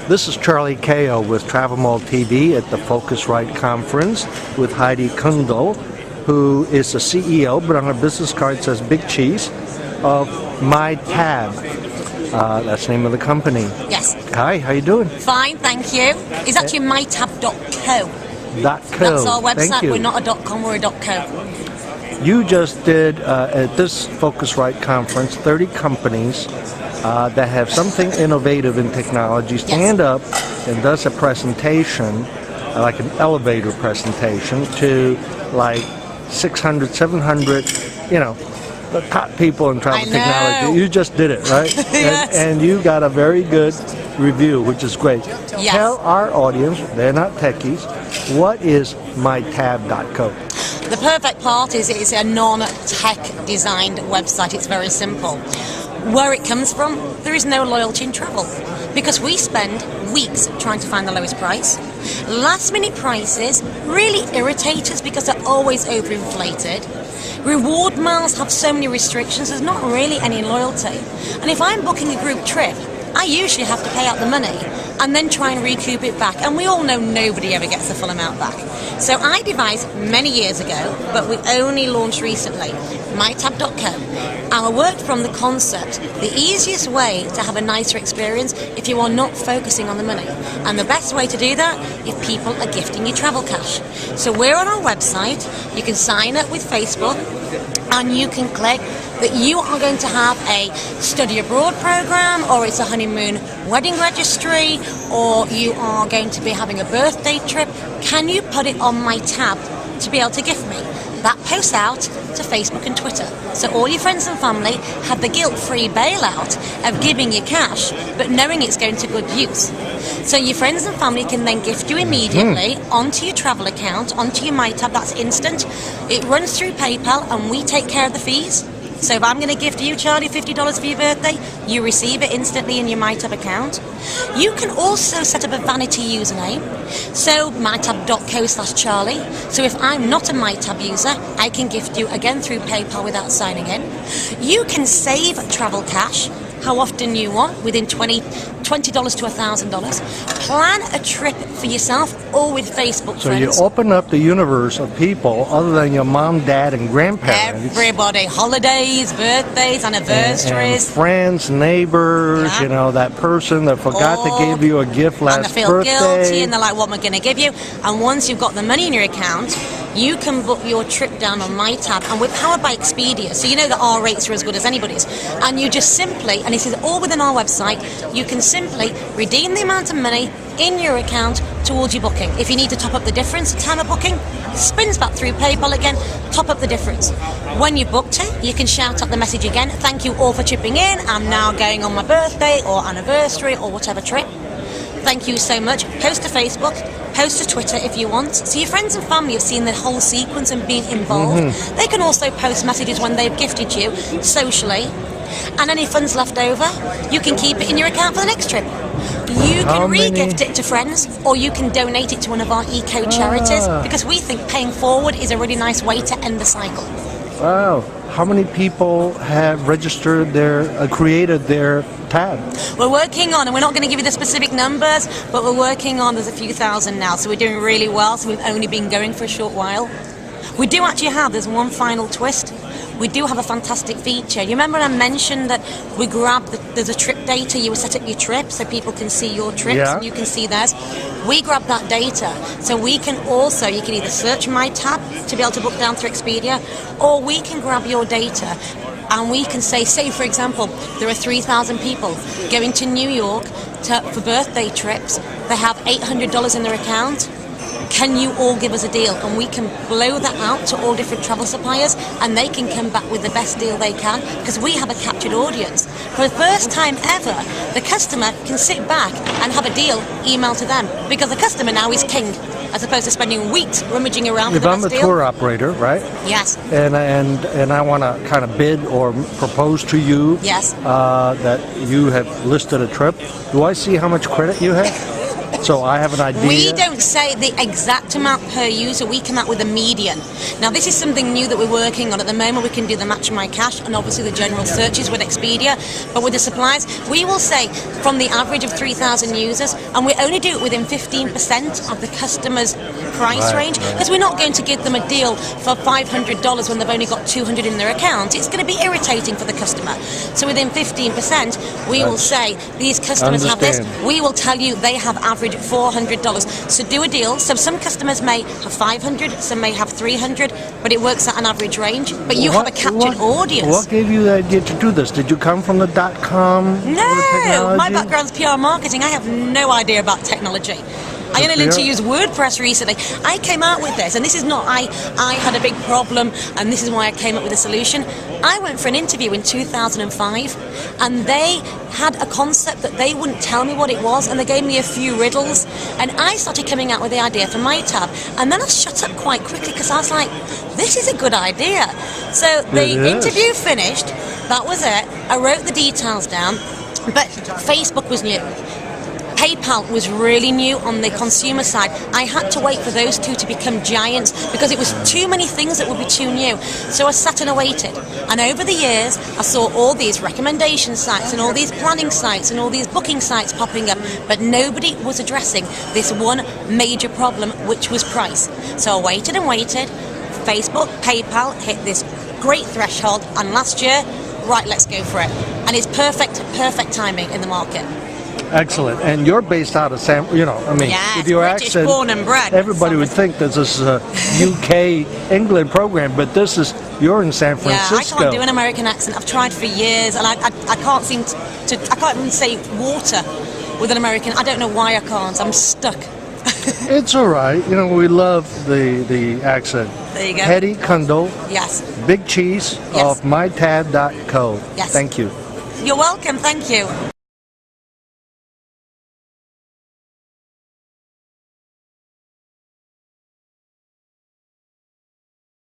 This is Charlie Kao with Travel Mall TV at the Focusrite Conference with Heidi Kundal, who is the CEO, but on her business card it says Big Cheese, of MyTab. That's the name of the company. Yes. Hi, how you doing? Fine, thank you. It's actually mytab.co. .co. That's our website. Thank you. We're not a .com, we're a .co. You just did, at this Focusrite Conference, 30 companies that have something innovative in technology stand up and does a presentation, like an elevator presentation, to like 600, 700, you know, the top people in travel technology. You just did it, right? Yes. And you got a very good review, which is great. Yes. Tell our audience, they're not techies, what is mytab.co? The perfect part is it's a non-tech designed website. It's very simple. Where it comes from, there is no loyalty in travel because we spend weeks trying to find the lowest price. Last minute prices really irritate us because they're always overinflated. Reward miles have so many restrictions, there's not really any loyalty. And if I'm booking a group trip, I usually have to pay out the money and then try and recoup it back. And we all know nobody ever gets the full amount back. So I devised many years ago, but we only launched recently, mytab.co. And I worked from the concept, the easiest way to have a nicer experience if you are not focusing on the money. And the best way to do that if people are gifting you travel cash. So we're on our website, you can sign up with Facebook, and you can click that you are going to have a study abroad program, or it's a honeymoon wedding registry, or you are going to be having a birthday trip. Can you put it on my tab to be able to gift me? That posts out to Facebook and Twitter. So all your friends and family have the guilt-free bailout of giving you cash, but knowing it's going to good use. So your friends and family can then gift you immediately onto your travel account, onto your MyTab. That's instant. It runs through PayPal and we take care of the fees. So if I'm going to gift you, Charlie, $50 for your birthday, you receive it instantly in your MyTab account. You can also set up a vanity username. So mytab.co/Charlie. So if I'm not a MyTab user, I can gift you again through PayPal without signing in. You can save travel cash, how often you want, within $20 to $1,000. Plan a trip for yourself or with Facebook friends. So you open up the universe of people other than your mom, dad, and grandparents. Everybody. Holidays, birthdays, anniversaries. And friends, neighbors, you know, that person that forgot to give you a gift last birthday. And they feel guilty and they're like, what am I going to give you? And once you've got the money in your account, you can book your trip down on MyTab, and we're powered by Expedia, so you know that our rates are as good as anybody's. And you just simply, and this is all within our website, you can simply redeem the amount of money in your account towards your booking. If you need to top up the difference at time of booking, it spins back through PayPal again, top up the difference. When you booked it, you can shout out the message again, thank you all for chipping in, I'm now going on my birthday or anniversary or whatever trip. Thank you so much. Post to Facebook, post to Twitter if you want. So your friends and family have seen the whole sequence and been involved. They can also post messages when they've gifted you socially. And any funds left over, you can keep it in your account for the next trip. You can re-gift it to friends, or you can donate it to one of our eco charities, because we think paying forward is a really nice way to end the cycle. Wow. How many people have registered created their tab? We're working on, and we're not going to give you the specific numbers, but we're working on, there's a few thousand now, so we're doing really well, so we've only been going for a short while. We do actually have, there's one final twist, we do have a fantastic feature. You remember when I mentioned that we grab, there's a trip data, you set up your trip so people can see your trips and you can see theirs. We grab that data, so we can also, you can either search MyTab to be able to book down through Expedia, or we can grab your data and we can say for example, there are 3,000 people going to New York for birthday trips, they have $800 in their account. Can you all give us a deal? And we can blow that out to all different travel suppliers, and they can come back with the best deal they can, because we have a captured audience. For the first time ever, the customer can sit back and have a deal emailed to them, because the customer now is king, as opposed to spending weeks rummaging around for the best deal. If I'm a tour operator, right? Yes. And I want to kind of bid or propose to you that you have listed a trip, do I see how much credit you have? So I have an idea. We don't say the exact amount per user, we come out with a median. Now this is something new that we're working on. At the moment we can do the Match My Cash and obviously the general searches with Expedia, but with the suppliers we will say from the average of 3,000 users, and we only do it within 15% of the customer's price range, because we're not going to give them a deal for $500 when they've only got 200 in their account. It's going to be irritating for the customer. So within 15% we will say these customers have this. We will tell you they have average $400. So do a deal. So some customers may have 500, some may have 300, but it works at an average range. But you have a captured audience. What gave you the idea to do this? Did you come from the .com? No, my background's PR marketing. I have no idea about technology. I only learned to use WordPress recently. I came out with this, and this is not I had a big problem, and this is why I came up with a solution. I went for an interview in 2005, and they had a concept that they wouldn't tell me what it was, and they gave me a few riddles, and I started coming out with the idea for MyTab, and then I shut up quite quickly because I was like, this is a good idea. So the interview finished, that was it. I wrote the details down, but Facebook was new. PayPal was really new on the consumer side. I had to wait for those two to become giants because it was too many things that would be too new. So I sat and I waited. And over the years, I saw all these recommendation sites and all these planning sites and all these booking sites popping up, but nobody was addressing this one major problem, which was price. So I waited and waited. Facebook, PayPal hit this great threshold, and last year, right, let's go for it. And it's perfect timing in the market. Excellent. And you're based out of yes, with your British, accent, born and bred. everybody would think this is a UK England program, but you're in San Francisco. Yeah, I can't do an American accent. I've tried for years, and I can't seem to I can't even say water with an American. I don't know why I can't. I'm stuck. It's all right. We love the accent. There you go. Hetty Kundal. Yes. Big Cheese Yes. of MyTab.co. Yes. Thank you. You're welcome. Thank you.